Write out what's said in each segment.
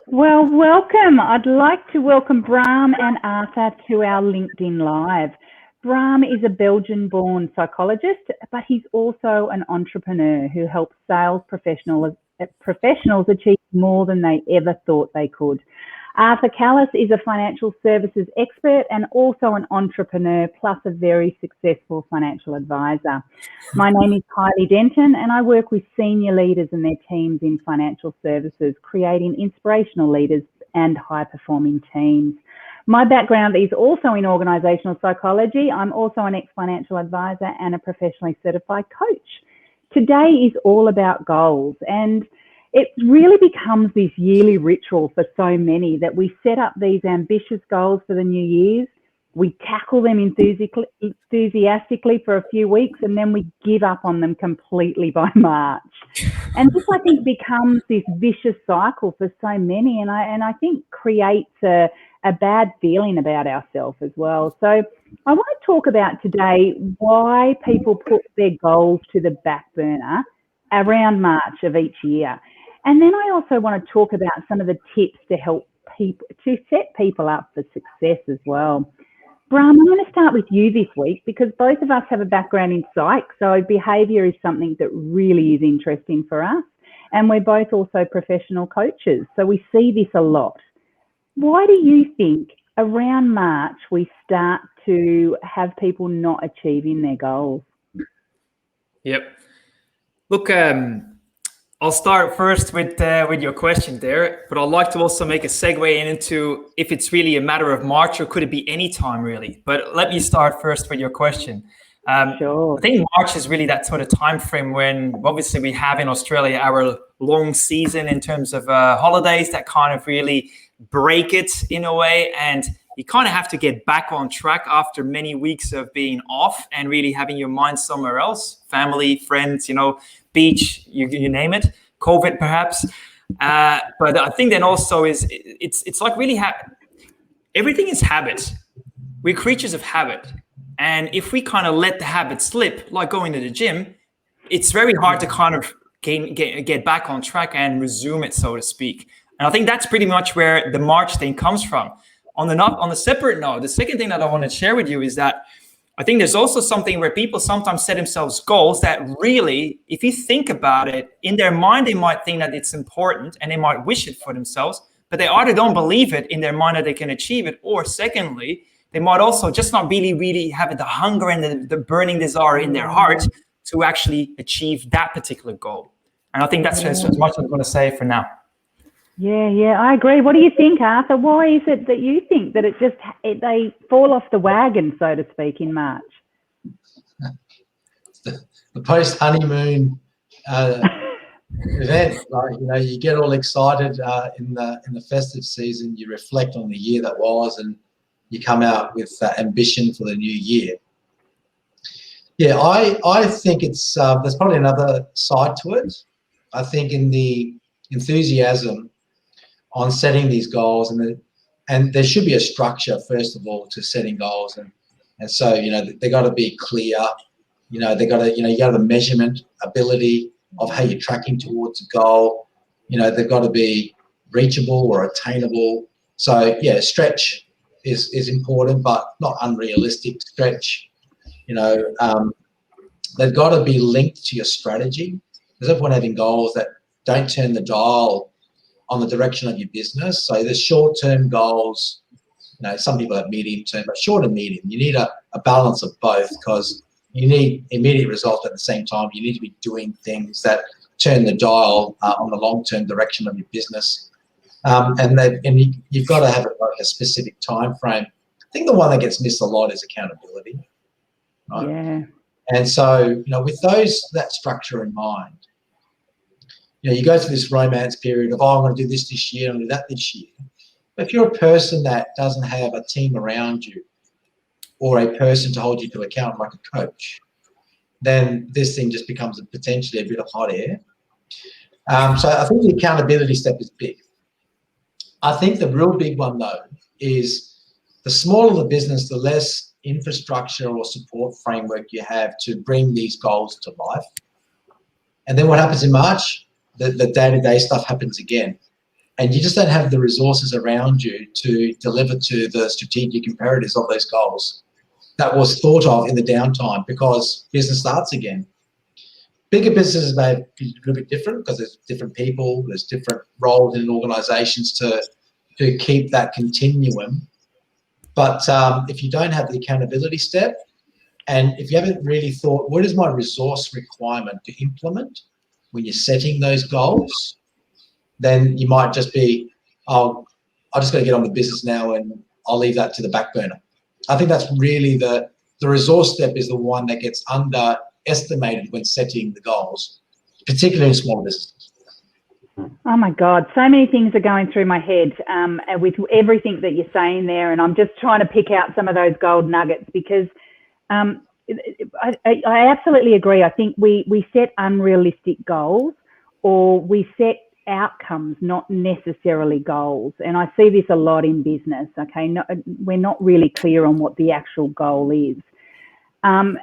Well, welcome. I'd like to welcome Bram and Arthur to our LinkedIn Live. Bram is a Belgian-born psychologist, but he's also an entrepreneur who helps sales professionals achieve more than they ever thought they could. Arthur Callis is a financial services expert and also an entrepreneur, plus a very successful financial advisor. My name is Kylie Denton, and I work with senior leaders and their teams in financial services, creating inspirational leaders and high-performing teams. My background is also in organisational psychology. I'm also an ex-financial advisor and a professionally certified coach. Today is all about goals, and it really becomes this yearly ritual for so many that we set up these ambitious goals for the new year's. We tackle them enthusiastically for a few weeks, and then we give up on them completely by March. And this, I think, becomes this vicious cycle for so many, and I think creates a bad feeling about ourselves as well. So I want to talk about today why people put their goals to the back burner around March of each year. And then I also want to talk about some of the tips to help people, to set people up for success as well. Bram, I'm going to start with you this week because both of us have a background in psych, so behaviour is something that really is interesting for us. And we're both also professional coaches, so we see this a lot. Why do you think around March we start to have people not achieving their goals? Yep. Look, I'll start first with your question there, but I'd like to also make a segue into if it's really a matter of March or could it be any time really. But let me start first with your question. Sure. I think March is really that sort of time frame when obviously we have in Australia our long season in terms of holidays that kind of really break it in a way, and you kind of have to get back on track after many weeks of being off and really having your mind somewhere else, family, friends, beach, you name it, COVID perhaps. But I think then also it's like really everything is habit. We're creatures of habit. And if we kind of let the habit slip, like going to the gym, it's very hard to kind of get back on track and resume it, so to speak. And I think that's pretty much where the March thing comes from. On the separate note, the second thing that I want to share with you is that I think there's also something where people sometimes set themselves goals that really, if you think about it, in their mind, they might think that it's important and they might wish it for themselves, but they either don't believe it in their mind that they can achieve it, or secondly, they might also just not really have the hunger and the burning desire in their heart to actually achieve that particular goal. And I think that's just as much as I'm going to say for now. Yeah, I agree. What do you think, Arthur? Why is it that you think that they fall off the wagon, so to speak, in March? The post-honeymoon event, you get all excited in the festive season. You reflect on the year that was, and you come out with ambition for the new year. Yeah, I think it's there's probably another side to it. I think in the enthusiasm on setting these goals, and there should be a structure first of all to setting goals, and so they got to be clear. They got to you got the measurement ability of how you're tracking towards a goal. They've got to be reachable or attainable. So yeah, stretch is important, but not unrealistic stretch. They've got to be linked to your strategy. There's no point having goals that don't turn the dial on the direction of your business. So there's short-term goals. Some people have medium-term, but short and medium. You need a balance of both because you need immediate results at the same time. You need to be doing things that turn the dial on the long-term direction of your business. And you've got to have a specific time frame. I think the one that gets missed a lot is accountability. Right? Yeah. And so, with that structure in mind, you go through this romance period of, I'm going to do this year, I'm going to do that this year. But if you're a person that doesn't have a team around you or a person to hold you to account like a coach, then this thing just becomes potentially a bit of hot air. So I think the accountability step is big. I think the real big one, though, is the smaller the business, the less infrastructure or support framework you have to bring these goals to life. And then what happens in March? The day-to-day stuff happens again. and you just don't have the resources around you to deliver to the strategic imperatives of those goals that was thought of in the downtime because business starts again. Bigger businesses may be a little bit different because there's different people, there's different roles in organizations to keep that continuum. But if you don't have the accountability step, and if you haven't really thought, what is my resource requirement to implement when you're setting those goals, then you might just be, oh, I just got to get on with business now and I'll leave that to the back burner. I think that's really the resource step is the one that gets underestimated when setting the goals, particularly in small businesses. Oh my God, so many things are going through my head with everything that you're saying there, and I'm just trying to pick out some of those gold nuggets because I absolutely agree. I think we set unrealistic goals, or we set outcomes, not necessarily goals. And I see this a lot in business, okay? We're not really clear on what the actual goal is. And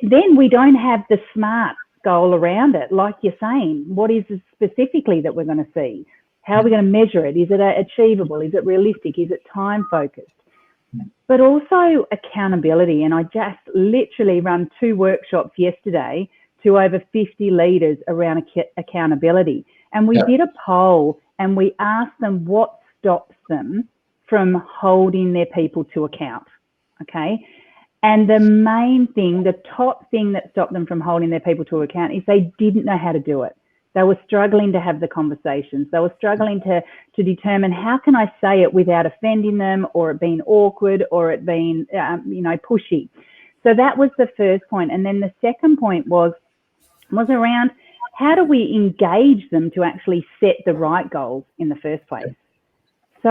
then we don't have the SMART goal around it. Like you're saying, what is it specifically that we're going to see? How are we going to measure it? Is it achievable? Is it realistic? Is it time focused? But also accountability. And I just literally run 2 workshops yesterday to over 50 leaders around accountability. And we did a poll and we asked them what stops them from holding their people to account, okay? And the main thing, the top thing that stopped them from holding their people to account is they didn't know how to do it. They were struggling to have the conversations. They were struggling to determine how can I say it without offending them, or it being awkward, or it being, pushy. So that was the first point. And then the second point was around how do we engage them to actually set the right goals in the first place? So,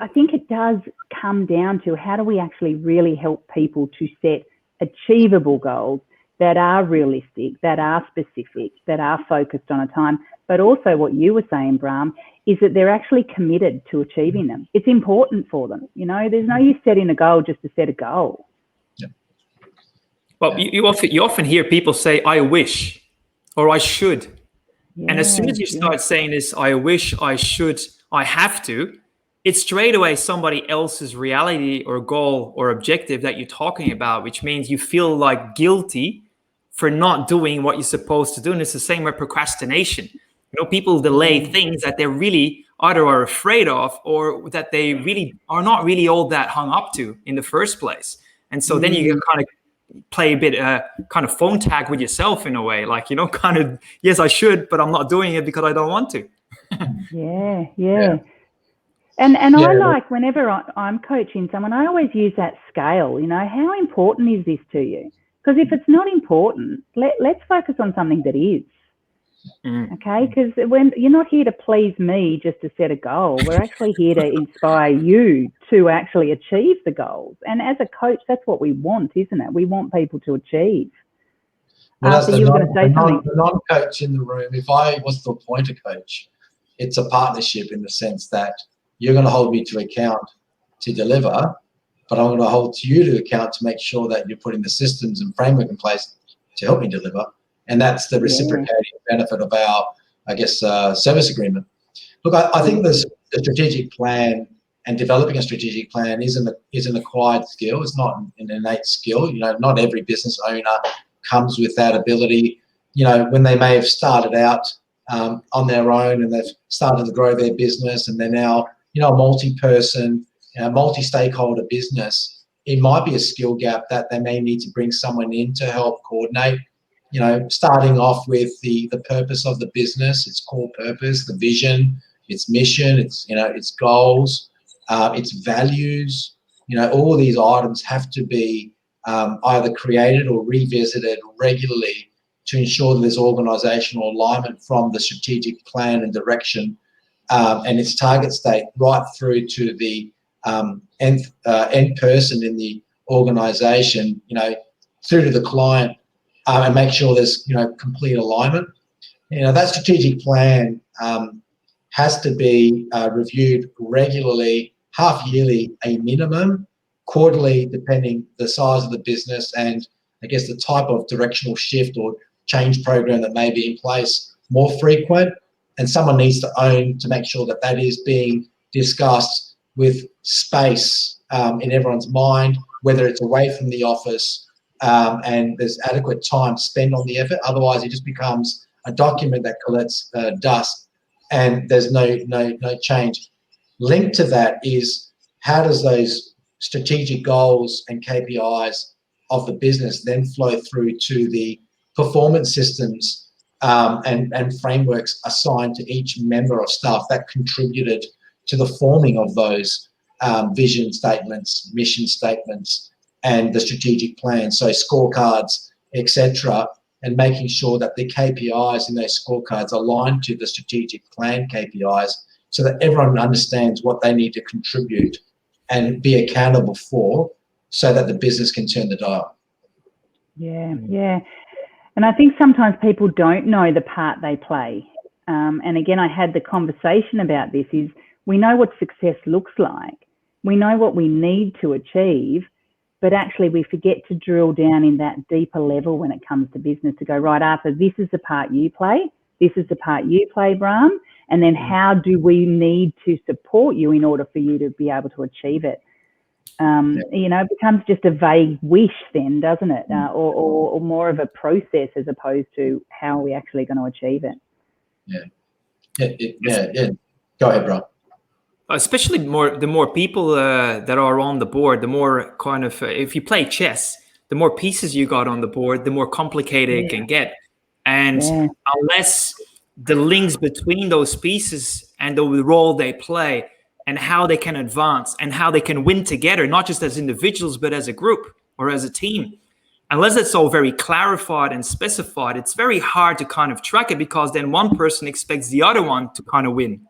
I think it does come down to how do we actually really help people to set achievable goals that are realistic, that are specific, that are focused on a time, but also what you were saying, Brahm, is that they're actually committed to achieving them. It's important for them. There's no use setting a goal just to set a goal. Yeah. Well, you often hear people say, I wish, or I should. And as soon as you start saying this, I wish, I should, I have to, it's straight away somebody else's reality or goal or objective that you're talking about, which means you feel like guilty for not doing what you're supposed to do. And it's the same with procrastination. People delay things that they really either are afraid of or that they really are not really all that hung up to in the first place. And so then you kind of play a bit kind of phone tag with yourself in a way, like, kind of, yes, I should, but I'm not doing it because I don't want to. Yeah. And I like, whenever I'm coaching someone, I always use that scale. How important is this to you? Because if it's not important, let's focus on something that is. Okay? Because when you're not here to please me just to set a goal, we're actually here to inspire you to actually achieve the goals. And as a coach, that's what we want, isn't it? We want people to achieve. Well, so you were going to say something. The non-coach in the room, if I was to appoint a coach, it's a partnership in the sense that you're going to hold me to account to deliver, but I'm going to hold you to account to make sure that you're putting the systems and framework in place to help me deliver. And that's the reciprocating benefit of our, service agreement. Look, I think the strategic plan and developing a strategic plan is an acquired skill. It's not an innate skill. Not every business owner comes with that ability. When they may have started out on their own and they've started to grow their business and they're now, a multi-person, multi-stakeholder business, it might be a skill gap that they may need to bring someone in to help coordinate. Starting off with the purpose of the business, its core purpose, the vision, its mission, its goals, its values. All of these items have to be either created or revisited regularly to ensure that there's organisational alignment from the strategic plan and direction and its target state right through to the end person in the organisation, through to the client. And make sure there's complete alignment. That strategic plan has to be reviewed regularly, half yearly a minimum, quarterly depending the size of the business and the type of directional shift or change program that may be in place, more frequent. and someone needs to own to make sure that that is being discussed with space in everyone's mind, whether it's away from the office, and there's adequate time spent on the effort. Otherwise, it just becomes a document that collects dust, and there's no change. Linked to that is, how does those strategic goals and KPIs of the business then flow through to the performance systems and frameworks assigned to each member of staff that contributed to the forming of those vision statements, mission statements, and the strategic plan, so scorecards, etc., and making sure that the KPIs in those scorecards align to the strategic plan KPIs, so that everyone understands what they need to contribute and be accountable for, so that the business can turn the dial. Yeah. And I think sometimes people don't know the part they play. And again, I had the conversation about this, is we know what success looks like. We know what we need to achieve, but actually we forget to drill down in that deeper level when it comes to business, to go, right, Arthur, this is the part you play. This is the part you play, Brahm. And then how do we need to support you in order for you to be able to achieve it? You know, it becomes just a vague wish then, doesn't it? Or more of a process as opposed to how are we actually going to achieve it. Yeah. Go ahead, bro. Especially the more people that are on the board, the more kind of, if you play chess, the more pieces you got on the board, the more complicated it can get. And unless the links between those pieces and the role they play and how they can advance and how they can win together, not just as individuals, but as a group or as a team, unless it's all very clarified and specified, it's very hard to kind of track it, because then one person expects the other one to kind of win.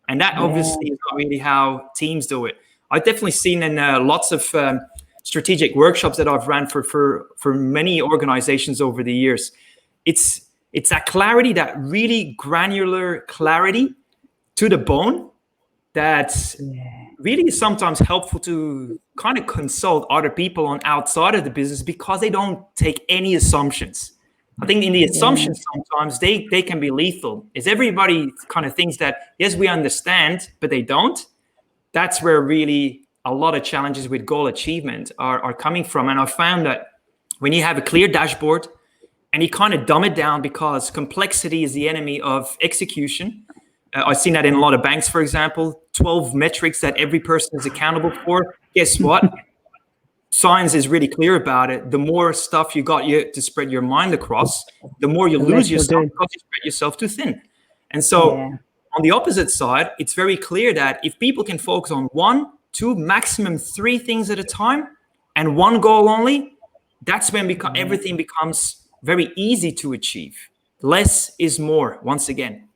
And that obviously is not really how teams do it. I've definitely seen in lots of strategic workshops that I've ran for many organizations over the years. It's that clarity, that really granular clarity to the bone, that really is sometimes helpful to kind of consult other people on outside of the business, because they don't take any assumptions. I think in the assumptions, sometimes they can be lethal. Is everybody kind of thinks that, yes, we understand, but they don't. That's where really a lot of challenges with goal achievement are coming from. And I found that when you have a clear dashboard and you kind of dumb it down, because complexity is the enemy of execution. I've seen that in a lot of banks, for example, 12 metrics that every person is accountable for. Guess what? Science is really clear about it. The more stuff you got to spread your mind across, the more you lose yourself, because you spread yourself too thin. And so on the opposite side, it's very clear that if people can focus on 1, 2, maximum 3 things at a time and one goal only, that's when everything becomes very easy to achieve. Less is more, once again.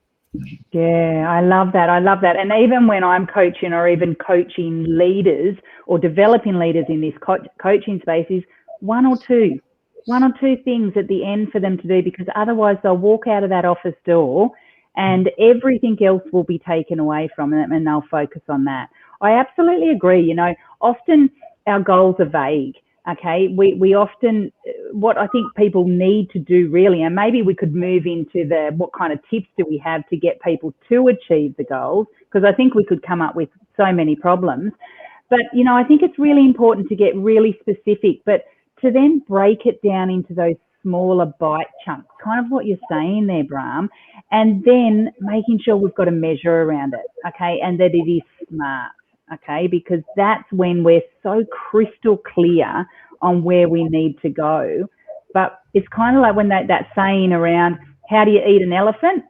Yeah, I love that. And even when I'm coaching, or even coaching leaders or developing leaders in this coaching space, is 1 or 2 things at the end for them to do, because otherwise they'll walk out of that office door and everything else will be taken away from them, and they'll focus on that. I absolutely agree. You know, often our goals are vague. Okay, we often, what I think people need to do really, and maybe we could move into what kind of tips do we have to get people to achieve the goals, because I think we could come up with so many problems. But, you know, I think it's really important to get really specific, but to then break it down into those smaller bite chunks, kind of what you're saying there, Brahm, and then making sure we've got a measure around it, okay, and that it is smart. Okay, because that's when we're so crystal clear on where we need to go. But it's kind of like when that saying around, how do you eat an elephant?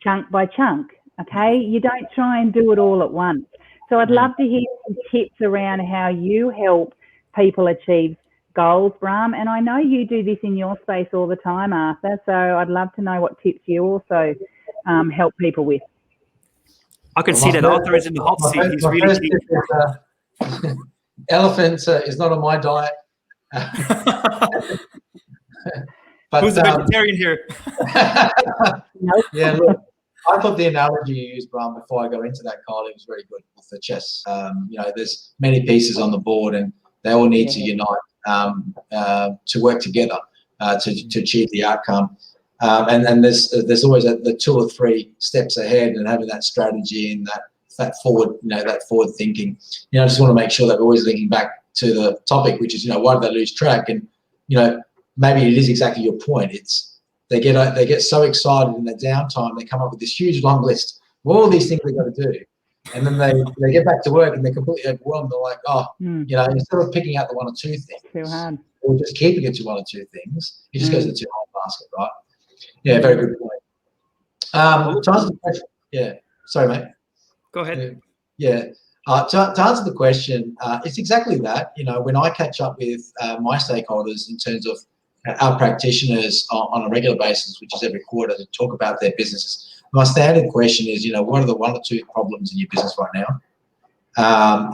Chunk by chunk. Okay, you don't try and do it all at once. So I'd love to hear some tips around how you help people achieve goals, Brahm. And I know you do this in your space all the time, Arthur. So I'd love to know what tips you also help people with. I can see that Arthur is in the hot seat. He's really keen. Elephants is not on my diet. But, who's the vegetarian here? Yeah, look, I thought the analogy you used, Brahm, before I go into that, Kyle, was very good with the chess. You know, there's many pieces on the board, and they all need to unite to work together to achieve the outcome. And there's always the 2 or 3 steps ahead, and having that strategy and that forward, that forward thinking. I just want to make sure that we're always linking back to the topic, which is, why do they lose track? And, maybe it is exactly your point. It's they get so excited in their downtime, they come up with this huge long list of all these things they've got to do. And then they get back to work and they're completely overwhelmed. They're like, instead of picking out the 1 or 2 things, too hard, or just keeping it to 1 or 2 things, it just goes in the too hard basket, right? Yeah, very good point. To answer the question, sorry, mate. Go ahead. Yeah. To answer the question, it's exactly that. When I catch up with my stakeholders in terms of our practitioners on a regular basis, which is every quarter, to talk about their businesses, my standard question is, what are the 1 or 2 problems in your business right now?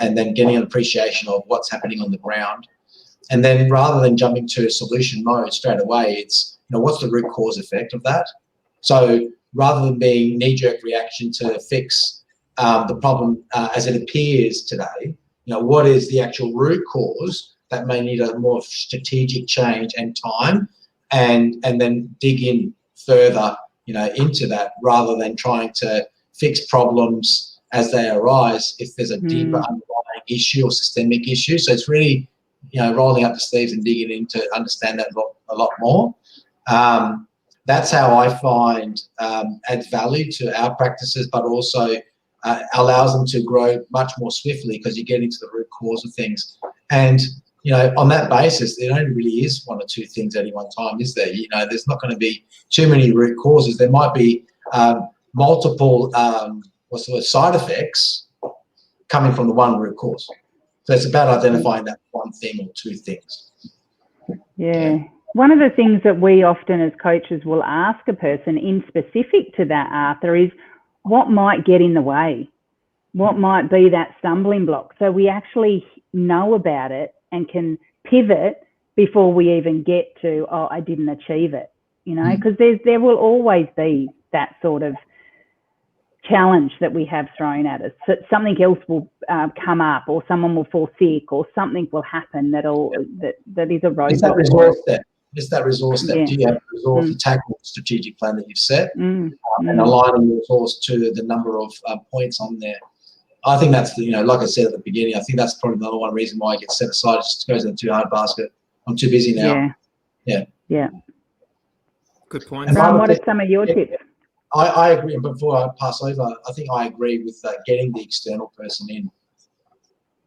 And then getting an appreciation of what's happening on the ground. And then rather than jumping to solution mode straight away, it's, what's the root cause effect of that? So rather than being knee-jerk reaction to fix the problem as it appears today, what is the actual root cause that may need a more strategic change and time, and then dig in further, into that, rather than trying to fix problems as they arise if there's a deeper underlying issue or systemic issue. So it's really, rolling up the sleeves and digging in to understand that a lot more. That's how I find adds value to our practices, but also allows them to grow much more swiftly, because you get into the root cause of things. And, on that basis, there only really is 1 or 2 things at any one time, is there? There's not going to be too many root causes. There might be multiple side effects coming from the 1 root cause. So it's about identifying that 1 thing or 2 things. Yeah. One of the things that we often as coaches will ask a person in specific to that, Arthur, is what might get in the way? What might be that stumbling block? So we actually know about it and can pivot before we even get to, I didn't achieve it, because there will always be that sort of challenge that we have thrown at us. So something else will come up, or someone will fall sick, or something will happen that is a roadblock. It's that resource step. That resource step. Yeah. Do you have the resource to tackle the strategic plan that you've set, and aligning your resource to the number of points on there? I think that's like I said at the beginning, I think that's probably another one reason why I get set aside. It just goes in the too hard basket. I'm too busy now. Yeah. Good point. And what are some of your tips? I agree. Before I pass over, I think I agree with getting the external person in.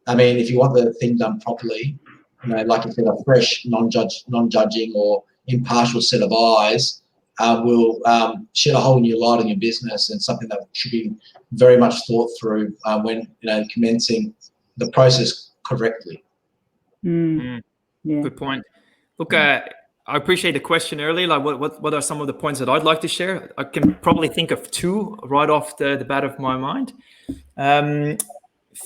I mean, if you want the thing done properly, like I said, a fresh, non-judging or impartial set of eyes will shed a whole new light on your business, and something that should be very much thought through when commencing the process correctly. Yeah. Good point. Look, I appreciate the question earlier. Like, what are some of the points that I'd like to share? I can probably think of 2 right off the bat of my mind.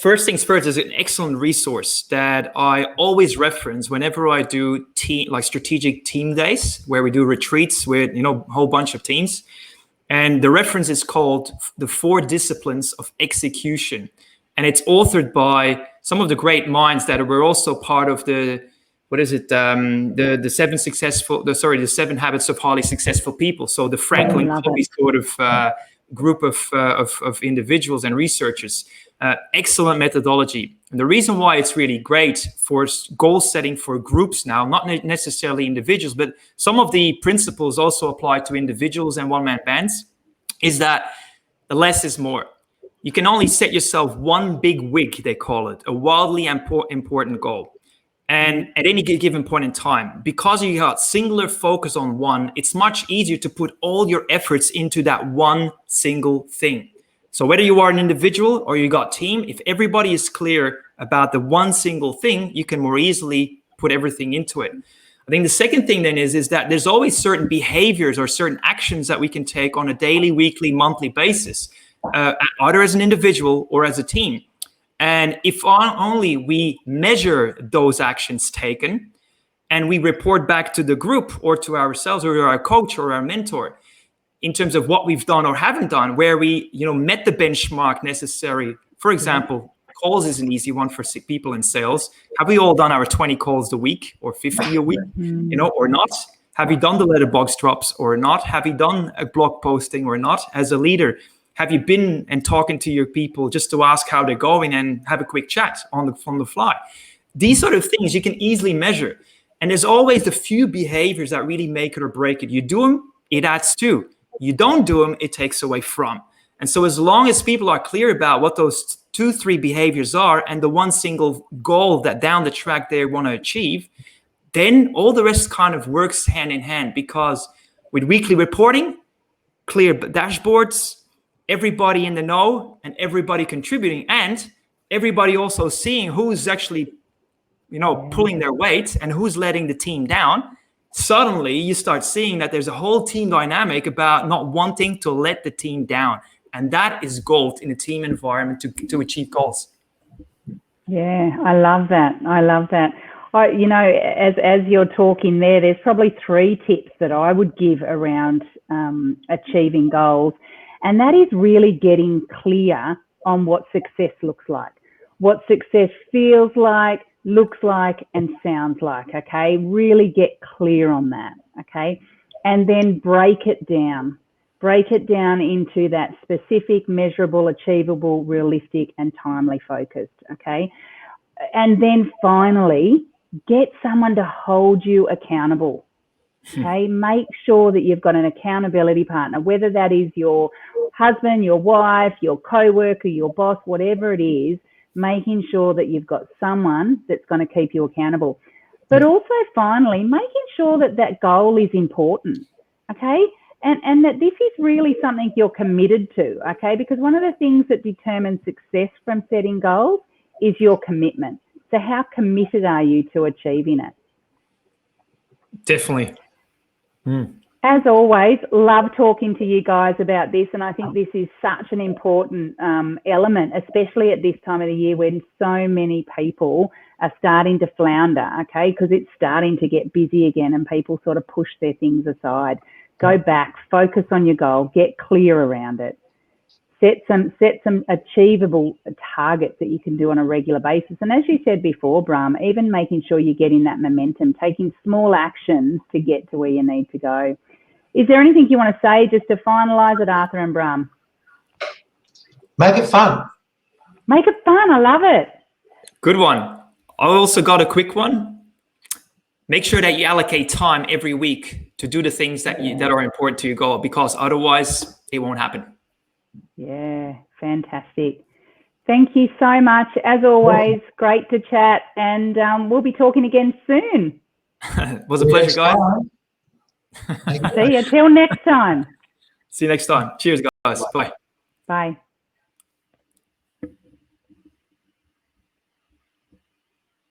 First things first is an excellent resource that I always reference whenever I do strategic team days, where we do retreats with a whole bunch of teams. And the reference is called The 4 Disciplines of Execution. And it's authored by some of the great minds that were also part of the 7 Habits of Highly Successful People. So the Franklin Covey sort of group of individuals and researchers. Excellent methodology. And the reason why it's really great for goal setting for groups now, not necessarily individuals, but some of the principles also apply to individuals and one-man bands, is that the less is more. You can only set yourself 1 big wig, they call it, a wildly important goal. And at any given point in time, because you got singular focus on one, it's much easier to put all your efforts into that 1 single thing. So whether you are an individual or you got team, if everybody is clear about the 1 single thing, you can more easily put everything into it. I think the second thing then is that there's always certain behaviors or certain actions that we can take on a daily, weekly, monthly basis, either as an individual or as a team. And if only we measure those actions taken and we report back to the group or to ourselves or our coach or our mentor in terms of what we've done or haven't done, where we met the benchmark necessary. For example, calls is an easy one for people in sales. Have we all done our 20 calls a week or 50 a week, or not? Have you done the letterbox drops or not? Have you done a blog posting or not? As a leader, have you been and talking to your people just to ask how they're going and have a quick chat on the fly? These sort of things you can easily measure. And there's always the few behaviors that really make it or break it. You do them, it adds to. You don't do them, it takes away from. And so as long as people are clear about what those 2-3 behaviors are and the one single goal that down the track they want to achieve, then all the rest kind of works hand in hand, because with weekly reporting, clear dashboards, everybody in the know and everybody contributing, and everybody also seeing who's actually, pulling their weight and who's letting the team down, suddenly you start seeing that there's a whole team dynamic about not wanting to let the team down. And that is gold in a team environment to achieve goals. Yeah, I love that. As you're talking there's probably 3 tips that I would give around achieving goals. And that is really getting clear on what success looks like, what success feels like, looks like, and sounds like, okay? Really get clear on that, okay? And then break it down into that specific, measurable, achievable, realistic, and timely focused, okay? And then finally, get someone to hold you accountable, okay? Make sure that you've got an accountability partner, whether that is your husband, your wife, your co-worker, your boss, whatever it is, making sure that you've got someone that's going to keep you accountable. But also, finally, making sure that that goal is important, okay? And that this is really something you're committed to, okay? Because one of the things that determines success from setting goals is your commitment. So how committed are you to achieving it? Definitely. As always, love talking to you guys about this. And I think this is such an important element, especially at this time of the year when so many people are starting to flounder, okay? Because it's starting to get busy again and people sort of push their things aside. Go back, focus on your goal, get clear around it. Set some achievable targets that you can do on a regular basis. And as you said before, Brahm, even making sure you're getting that momentum, taking small actions to get to where you need to go. Is there anything you want to say just to finalise it, Arthur and Brahm? Make it fun. Make it fun. I love it. Good one. I also got a quick one. Make sure that you allocate time every week to do the things that are important to your goal, because otherwise it won't happen. Yeah, fantastic. Thank you so much. As always, great to chat, and we'll be talking again soon. It was a pleasure, guys. See you till next time. See you next time. Cheers, guys. Bye. Bye.